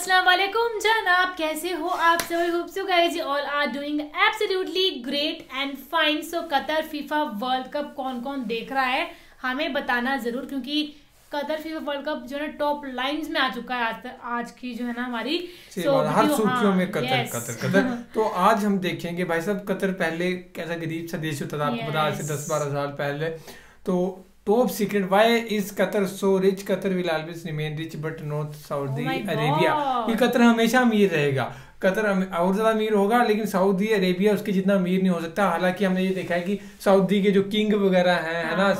अस्सलाम वालेकुम जनाब, कैसे हो आप सभी? Hope so guys you all are doing absolutely great and fine. So Qatar FIFA World Cup कौन कौन देख रहा है हमें बताना जरूर, क्योंकि कतर फीफा वर्ल्ड कप जो है टॉप लाइंस में आ चुका है आज की जो है ना हमारी हर सुर्खियों में कतर कतर कतर। तो आज हम देखेंगे भाई साहब, कतर पहले कैसा गरीब सा देश होता था, आपको पता आज से 10-12 साल पहले। तो top secret why is Qatar so rich, Qatar will always remain rich but not Saudi Arabia. कि कतर हमेशा अमीर रहेगा, कतर और ज्यादा अमीर होगा, लेकिन सऊदी अरेबिया उसके जितना अमीर नहीं हो सकता। हालांकि हमने ये देखा है कि सऊदी के जो किंग वगैरह हैं, है ना,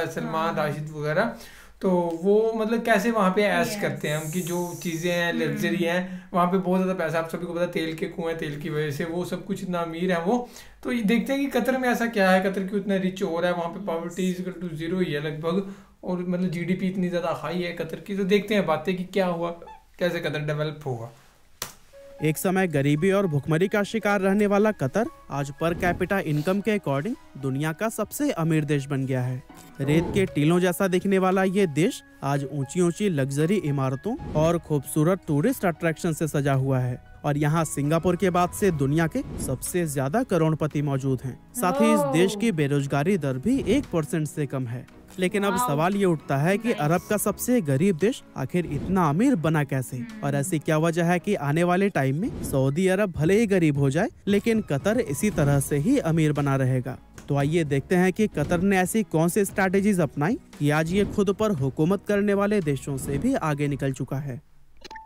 सलमान राशिद वगैरह, तो वो मतलब कैसे वहाँ पे ऐश करते हैं, उनकी जो चीज़ें हैं लग्जरी हैं, वहाँ पे बहुत ज़्यादा पैसा, आप सभी को पता, तेल के कुएं, तेल की वजह से वो सब कुछ इतना अमीर है वो। तो ये देखते हैं कि कतर में ऐसा क्या है, कतर क्यों इतना रिच हो रहा है। वहाँ पे पॉवर्टी इज इक्वल टू 0 ही है लगभग, और मतलब जीडीपी इतनी ज़्यादा हाई है कतर की। तो देखते हैं बातें कि क्या हुआ, कैसे कतर डेवलप होगा। एक समय गरीबी और भुखमरी का शिकार रहने वाला कतर आज पर कैपिटा इनकम के अकॉर्डिंग दुनिया का सबसे अमीर देश बन गया है। रेत के टीलों जैसा दिखने वाला ये देश आज ऊंची ऊंची लग्जरी इमारतों और खूबसूरत टूरिस्ट अट्रैक्शन से सजा हुआ है, और यहाँ सिंगापुर के बाद से दुनिया के सबसे ज्यादा करोड़पति मौजूद हैं। साथ ही इस देश की बेरोजगारी दर भी 1% से कम है। लेकिन अब सवाल ये उठता है कि अरब का सबसे गरीब देश आखिर इतना अमीर बना कैसे, और ऐसी क्या वजह है कि आने वाले टाइम में सऊदी अरब भले ही गरीब हो जाए, लेकिन कतर इसी तरह से ही अमीर बना रहेगा। तो आइए देखते हैं कि कतर ने ऐसी कौन सी स्ट्रैटेजीज अपनाई कि आज ये खुद पर हुकूमत करने वाले देशों से भी आगे निकल चुका है।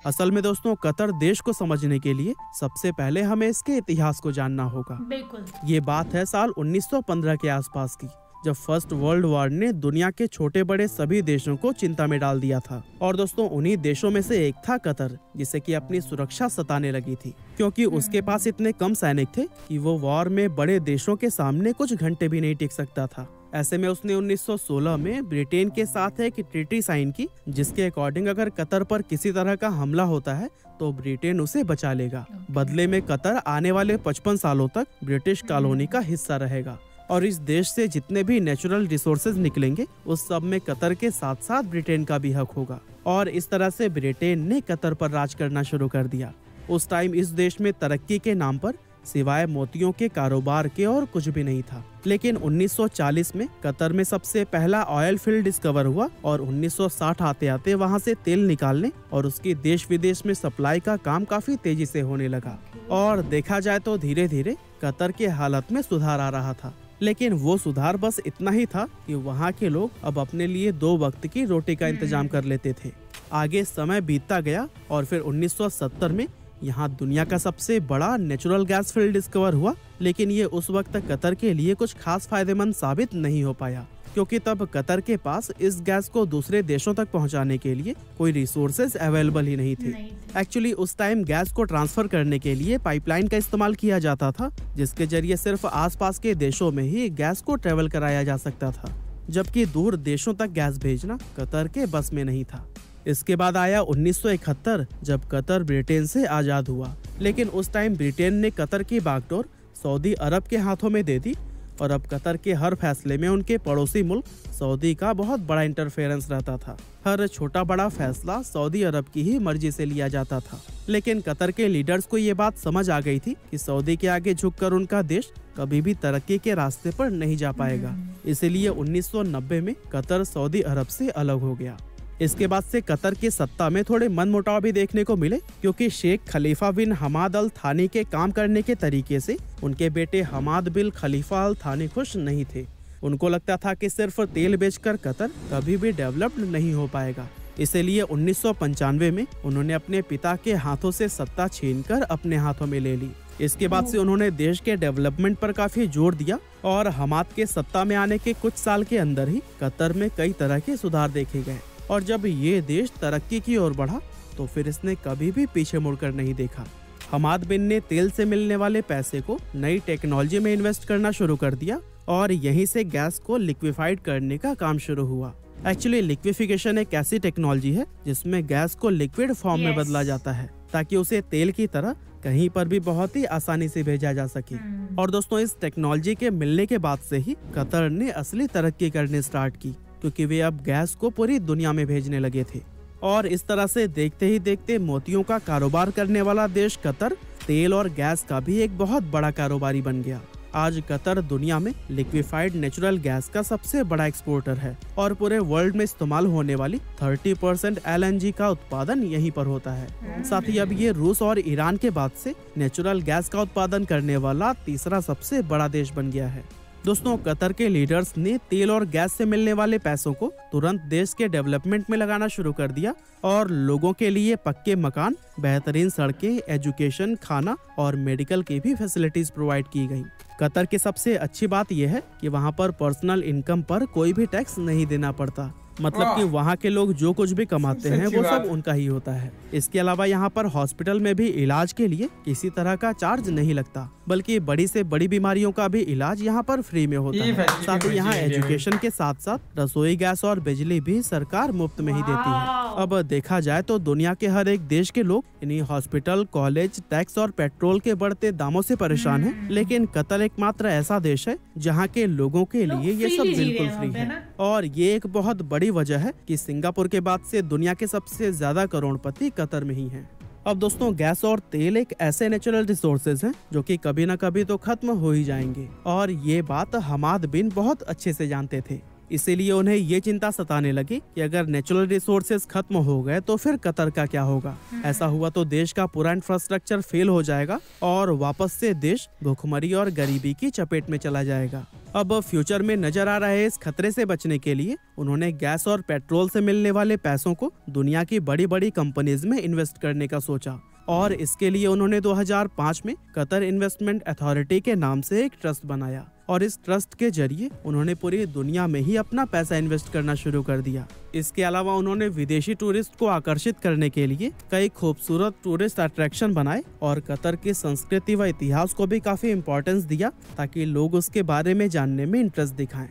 असल में दोस्तों, कतर देश को समझने के लिए सबसे पहले हमें इसके इतिहास को जानना होगा। बिल्कुल। ये बात है साल 1915 के आसपास की, जब फर्स्ट वर्ल्ड वॉर ने दुनिया के छोटे बड़े सभी देशों को चिंता में डाल दिया था। और दोस्तों, उन्हीं देशों में से एक था कतर, जिसे कि अपनी सुरक्षा सताने लगी थी, क्योंकि उसके पास इतने कम सैनिक थे कि वो वॉर में बड़े देशों के सामने कुछ घंटे भी नहीं टिक सकता था। ऐसे में उसने 1916 में ब्रिटेन के साथ एक ट्रीटी साइन की, जिसके अकॉर्डिंग अगर कतर पर किसी तरह का हमला होता है तो ब्रिटेन उसे बचा लेगा। बदले में कतर आने वाले 55 सालों तक ब्रिटिश कॉलोनी का हिस्सा रहेगा, और इस देश से जितने भी नेचुरल रिसोर्सेज निकलेंगे उस सब में कतर के साथ साथ ब्रिटेन का भी हक होगा। और इस तरह से ब्रिटेन ने कतर पर राज करना शुरू कर दिया। उस टाइम इस देश में तरक्की के नाम पर सिवाय मोतियों के कारोबार के और कुछ भी नहीं था। लेकिन 1940 में कतर में सबसे पहला ऑयल फील्ड डिस्कवर हुआ, और 1960 आते आते वहां से तेल निकालने और उसकी देश विदेश में सप्लाई का काम काफी तेजी से होने लगा। और देखा जाए तो धीरे धीरे कतर के हालत में सुधार आ रहा था। लेकिन वो सुधार बस इतना ही था कि वहाँ के लोग अब अपने लिए 2 वक्त की रोटी का इंतजाम कर लेते थे। आगे समय बीतता गया, और फिर 1970 में यहाँ दुनिया का सबसे बड़ा नेचुरल गैस फील्ड डिस्कवर हुआ। लेकिन ये उस वक्त कतर के लिए कुछ खास फायदेमंद साबित नहीं हो पाया, क्योंकि तब कतर के पास इस गैस को दूसरे देशों तक पहुंचाने के लिए कोई रिसोर्सेज अवेलेबल ही नहीं थे। एक्चुअली उस टाइम गैस को ट्रांसफर करने के लिए पाइपलाइन का इस्तेमाल किया जाता था, जिसके जरिए सिर्फ आसपास के देशों में ही गैस को ट्रेवल कराया जा सकता था, जबकि दूर देशों तक गैस भेजना कतर के बस में नहीं था। इसके बाद आया 1971, जब कतर ब्रिटेन से आजाद हुआ। लेकिन उस टाइम ब्रिटेन ने कतर की बागडोर सऊदी अरब के हाथों में दे दी, और अब कतर के हर फैसले में उनके पड़ोसी मुल्क सऊदी का बहुत बड़ा इंटरफेरेंस रहता था। हर छोटा बड़ा फैसला सऊदी अरब की ही मर्जी से लिया जाता था। लेकिन कतर के लीडर्स को ये बात समझ आ गई थी कि सऊदी के आगे झुककर उनका देश कभी भी तरक्की के रास्ते पर नहीं जा पाएगा। इसीलिए 1990 में कतर सऊदी अरब से अलग हो गया। इसके बाद से कतर की सत्ता में थोड़े मनमुटाव भी देखने को मिले, क्योंकि शेख खलीफा बिन हमाद अल थानी के काम करने के तरीके से उनके बेटे हमाद बिन खलीफा अल थानी खुश नहीं थे। उनको लगता था कि सिर्फ तेल बेचकर कतर कभी भी डेवलप्ड नहीं हो पाएगा। इसीलिए 1995 में उन्होंने अपने पिता के हाथों से सत्ता छीनकर अपने हाथों में ले ली। इसके बाद से उन्होंने देश के डेवलपमेंट पर काफी जोर दिया, और हमाद के सत्ता में आने के कुछ साल के अंदर ही कतर में कई तरह के सुधार देखे गए। और जब ये देश तरक्की की ओर बढ़ा तो फिर इसने कभी भी पीछे मुड़कर नहीं देखा। हमाद बिन ने तेल से मिलने वाले पैसे को नई टेक्नोलॉजी में इन्वेस्ट करना शुरू कर दिया, और यहीं से गैस को लिक्विफाइड करने का काम शुरू हुआ। एक्चुअली लिक्विफिकेशन एक ऐसी टेक्नोलॉजी है जिसमें गैस को लिक्विड फॉर्म में बदला जाता है, ताकि उसे तेल की तरह कहीं पर भी बहुत ही आसानी से भेजा जा सके। और दोस्तों, इस टेक्नोलॉजी के मिलने के बाद से ही कतर ने असली तरक्की करनी स्टार्ट की, क्योंकि वे अब गैस को पूरी दुनिया में भेजने लगे थे। और इस तरह से देखते ही देखते मोतियों का कारोबार करने वाला देश कतर तेल और गैस का भी एक बहुत बड़ा कारोबारी बन गया। आज कतर दुनिया में लिक्विफाइड नेचुरल गैस का सबसे बड़ा एक्सपोर्टर है और पूरे वर्ल्ड में इस्तेमाल होने वाली 30% LNG का उत्पादन यहीं पर होता है। साथ ही अब ये रूस और ईरान के बाद से नेचुरल गैस का उत्पादन करने वाला तीसरा सबसे बड़ा देश बन गया है। दोस्तों, कतर के लीडर्स ने तेल और गैस से मिलने वाले पैसों को तुरंत देश के डेवलपमेंट में लगाना शुरू कर दिया और लोगों के लिए पक्के मकान, बेहतरीन सड़कें, एजुकेशन, खाना और मेडिकल की भी फैसिलिटीज प्रोवाइड की गई। कतर की सबसे अच्छी बात यह है कि वहाँ पर पर्सनल इनकम पर कोई भी टैक्स नहीं देना पड़ता, मतलब कि वहाँ के लोग जो कुछ भी कमाते हैं वो सब उनका ही होता है। इसके अलावा यहाँ पर हॉस्पिटल में भी इलाज के लिए किसी तरह का चार्ज नहीं लगता, बल्कि बड़ी से बड़ी बीमारियों का भी इलाज यहाँ पर फ्री में होता है। साथ ही यहाँ एजुकेशन के साथ साथ रसोई गैस और बिजली भी सरकार मुफ्त में ही देती है। अब देखा जाए तो दुनिया के हर एक देश के लोग इन्हीं हॉस्पिटल, कॉलेज, टैक्स और पेट्रोल के बढ़ते दामों से परेशान हैं, लेकिन कतर एकमात्र ऐसा देश है जहाँ के लोगों के लिए ये सब बिल्कुल फ्री है। और ये एक बहुत बड़ी वजह है कि सिंगापुर के बाद से दुनिया के सबसे ज्यादा करोड़पति कतर में ही हैं। अब दोस्तों, गैस और तेल एक ऐसे नेचुरल रिसोर्सेज हैं जो कि कभी न कभी तो खत्म हो ही जाएंगे और ये बात हमाद बिन बहुत अच्छे से जानते थे। इसीलिए उन्हें ये चिंता सताने लगी कि अगर नेचुरल रिसोर्सेज खत्म हो गए तो फिर कतर का क्या होगा। ऐसा हुआ तो देश का पूरा इंफ्रास्ट्रक्चर फेल हो जाएगा और वापस से देश भूखमरी और गरीबी की चपेट में चला जाएगा। अब फ्यूचर में नजर आ रहे इस खतरे से बचने के लिए उन्होंने गैस और पेट्रोल से मिलने वाले पैसों को दुनिया की बड़ी बड़ी कंपनीज में इन्वेस्ट करने का सोचा और इसके लिए उन्होंने 2005 में कतर इन्वेस्टमेंट अथॉरिटी के नाम से एक ट्रस्ट बनाया और इस ट्रस्ट के जरिए उन्होंने पूरी दुनिया में ही अपना पैसा इन्वेस्ट करना शुरू कर दिया। इसके अलावा उन्होंने विदेशी टूरिस्ट को आकर्षित करने के लिए कई खूबसूरत टूरिस्ट अट्रैक्शन बनाए और कतर की संस्कृति व इतिहास को भी काफी इम्पोर्टेंस दिया ताकि लोग उसके बारे में जानने में इंटरेस्ट दिखाएं।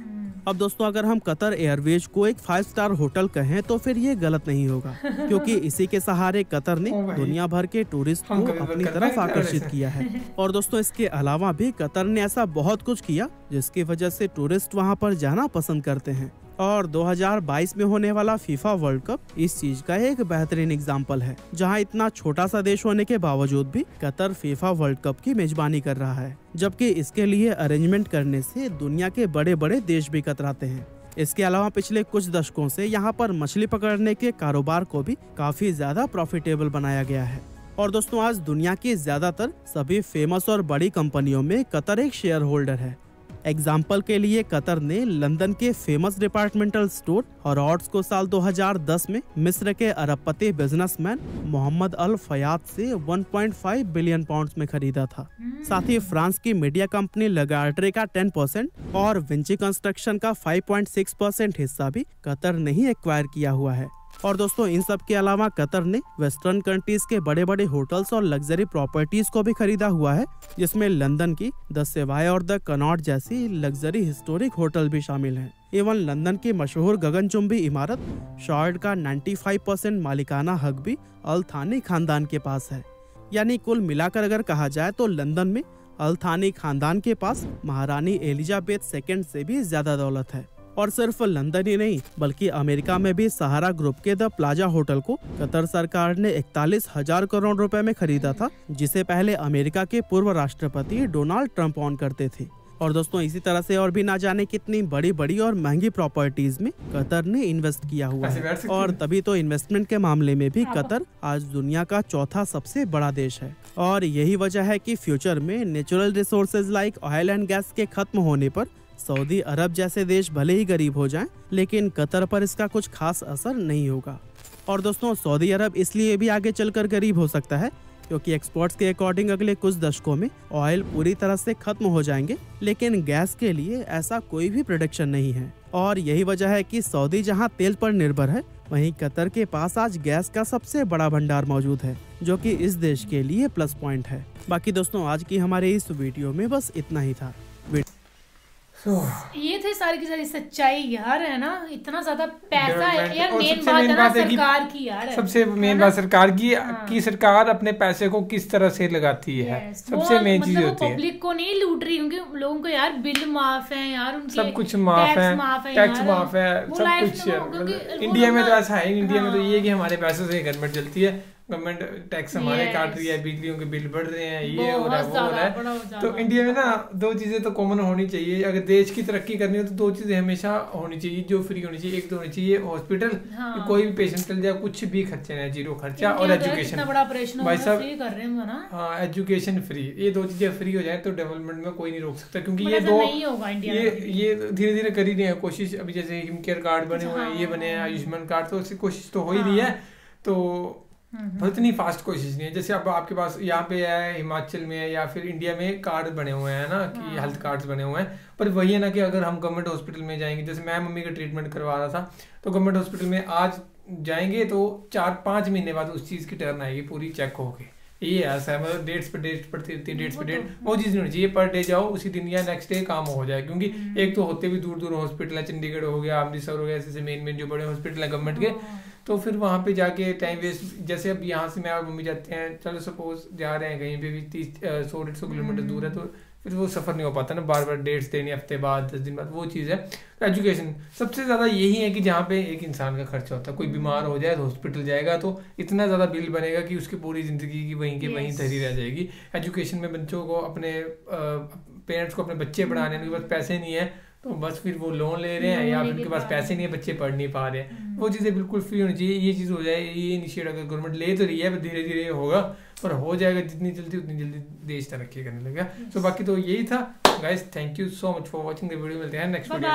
अब दोस्तों, अगर हम कतर एयरवेज को एक 5 स्टार होटल कहें तो फिर ये गलत नहीं होगा, क्योंकि इसी के सहारे कतर ने दुनिया भर के टूरिस्ट को अपनी तरफ आकर्षित किया है। और दोस्तों, इसके अलावा भी कतर ने ऐसा बहुत कुछ किया जिसकी वजह से टूरिस्ट वहां पर जाना पसंद करते हैं और 2022 में होने वाला फीफा वर्ल्ड कप इस चीज का एक बेहतरीन एग्जाम्पल है, जहां इतना छोटा सा देश होने के बावजूद भी कतर फीफा वर्ल्ड कप की मेजबानी कर रहा है, जबकि इसके लिए अरेंजमेंट करने से दुनिया के बड़े बड़े देश भी कतराते हैं। इसके अलावा पिछले कुछ दशकों से यहाँ पर मछली पकड़ने के कारोबार को भी काफी ज्यादा प्रॉफिटेबल बनाया गया है। और दोस्तों, आज दुनिया की ज्यादातर सभी फेमस और बड़ी कंपनियों में कतर एक शेयर होल्डर है। एग्जाम्पल के लिए कतर ने लंदन के फेमस डिपार्टमेंटल स्टोर हररोड्स को साल 2010 में मिस्र के अरबपति बिजनेसमैन मोहम्मद अल फयाद से 1.5 बिलियन पाउंड्स में खरीदा था। साथ ही फ्रांस की मीडिया कंपनी लगार्ड्रे का 10% और विंची कंस्ट्रक्शन का 5.6% हिस्सा भी कतर ने ही एक्वायर किया हुआ है। और दोस्तों, इन सब के अलावा कतर ने वेस्टर्न कंट्रीज के बड़े बड़े होटल्स और लग्जरी प्रॉपर्टीज को भी खरीदा हुआ है, जिसमें लंदन की द सेवाय और द कनॉट जैसी लग्जरी हिस्टोरिक होटल भी शामिल हैं। एवं लंदन की मशहूर गगनचुंबी इमारत शॉर्ड का 95% मालिकाना हक भी अल थानी खानदान के पास है। यानी कुल मिलाकर अगर कहा जाए तो लंदन में अल थानी खानदान के पास महारानी एलिजाबेथ II से भी ज्यादा दौलत है। और सिर्फ लंदन ही नहीं बल्कि अमेरिका में भी सहारा ग्रुप के द प्लाजा होटल को कतर सरकार ने 41,000 करोड़ रुपए में खरीदा था, जिसे पहले अमेरिका के पूर्व राष्ट्रपति डोनाल्ड ट्रंप ऑन करते थे। और दोस्तों, इसी तरह से और भी ना जाने कितनी बड़ी बड़ी और महंगी प्रॉपर्टीज में कतर ने इन्वेस्ट किया हुआ है। और तभी तो इन्वेस्टमेंट के मामले में भी कतर आज दुनिया का चौथा सबसे बड़ा देश है। और यही वजह है कि फ्यूचर में natural resources like oil and gas के खत्म होने पर सऊदी अरब जैसे देश भले ही गरीब हो जाएं, लेकिन कतर पर इसका कुछ खास असर नहीं होगा। और दोस्तों, सऊदी अरब इसलिए भी आगे चलकर गरीब हो सकता है क्योंकि एक्सपर्ट्स के अकॉर्डिंग अगले कुछ दशकों में ऑयल पूरी तरह से खत्म हो जाएंगे, लेकिन गैस के लिए ऐसा कोई भी प्रेडिक्शन नहीं है। और यही वजह है कि सऊदी जहां तेल पर निर्भर है, वहीं कतर के पास आज गैस का सबसे बड़ा भंडार मौजूद है, जो कि इस देश के लिए प्लस पॉइंट है। बाकी दोस्तों, आज की हमारे इस वीडियो में बस इतना ही था। ये थे सारी की सारी सच्चाई यार, है ना। इतना ज्यादा पैसा है यार, मेन बात है ना सरकार की यार, सबसे मेन बात सरकार की सरकार अपने पैसे को किस तरह से लगाती है, सबसे मेन चीज होती है। पब्लिक को नहीं लूट रही, क्योंकि लोगों को यार बिल माफ है यार, उनके सब कुछ माफ है, टैक्स माफ है, सब कुछ। इंडिया में तो ऐसा है, इंडिया में तो ये कि हमारे पैसे से गवर्नमेंट चलती है, गवर्नमेंट टैक्स हमारे काट रही है, बिजलियों के बिल बढ़ रहे हैं, ये हो रहा है, वो हो रहा है। तो इंडिया में ना दो चीजें तो कॉमन होनी चाहिए, अगर देश की तरक्की करनी हो तो दो चीजें हमेशा होनी चाहिए जो फ्री होनी चाहिए। एक तो होनी चाहिए हॉस्पिटल, कोई भी पेशेंट चल जाए कुछ भी खर्चे नहीं, जीरो खर्चा, और एजुकेशन भाई साहब, हाँ एजुकेशन फ्री, ये दो चीजें फ्री हो जाए तो डेवलपमेंट में कोई नहीं रोक सकता, क्योंकि ये दो ये धीरे धीरे कर ही रहे हैं कोशिश। अभी जैसे हिम केयर कार्ड बने हुए हैं, ये बने हैं आयुष्मान कार्ड, तो उसकी कोशिश तो हो ही रही है, तो इतनी फास्ट कोशिश नहीं है। जैसे अब आपके पास यहाँ पे है, हिमाचल में है, या फिर इंडिया में कार्ड बने हुए हैं ना, कि हेल्थ कार्ड्स बने हुए हैं, पर वही है ना कि अगर हम गवर्नमेंट हॉस्पिटल में जाएंगे, जैसे मैं मम्मी का ट्रीटमेंट करवा रहा था, तो गवर्नमेंट हॉस्पिटल में आज जाएंगे तो 4-5 महीने बाद उस चीज़ की टर्न आएगी पूरी चेक होके, ये ऐसा है, मतलब डेट्स पे डेट पड़ती रहती है, डेट्स पे डेट, वो चीज़ नहीं होनी चाहिए पर डे जाओ उसी दिन या नेक्स्ट डे काम हो जाए। क्योंकि एक तो होते भी दूर दूर हॉस्पिटल है, चंडीगढ़ हो गया, अमृतसर हो गया, ऐसे मेन जो बड़े हॉस्पिटल है गवर्नमेंट के, तो फिर वहाँ पे जाके टाइम वेस्ट। जैसे अब यहाँ से मैं और मम्मी जाते हैं, चलो सपोज जा रहे हैं कहीं पे भी 100-150 किलोमीटर दूर है, तो फिर वो सफ़र नहीं हो पाता ना, बार बार डेट्स देनी, हफ्ते बाद 10 दिन बाद, वो चीज़ है। तो एजुकेशन सबसे ज़्यादा यही है कि जहाँ पे एक इंसान का खर्चा होता है, कोई बीमार हो जाए तो हॉस्पिटल जाएगा तो इतना ज़्यादा बिल बनेगा कि उसकी पूरी ज़िंदगी की वहीं के वहीं धरी रह जाएगी। एजुकेशन में बच्चों को, अपने पेरेंट्स को अपने बच्चे पढ़ाने, उनके पास पैसे नहीं है तो बस फिर वो लोन ले रहे हैं, या फिर उनके पास पैसे नहीं है, बच्चे पढ़ नहीं पा रहे हैं, वो चीज़ें बिल्कुल फ्री होनी चाहिए। ये चीज़ हो जाए, ये इनिशिएट अगर गवर्नमेंट ले तो रही है, धीरे धीरे होगा, पर हो जाएगा जितनी जल्दी उतनी जल्दी देश तरक्की करने लगेगा। तो बाकी तो यही था guys, thank you so much for watching the video, मिलते हैं नेक्स्ट वीडियो।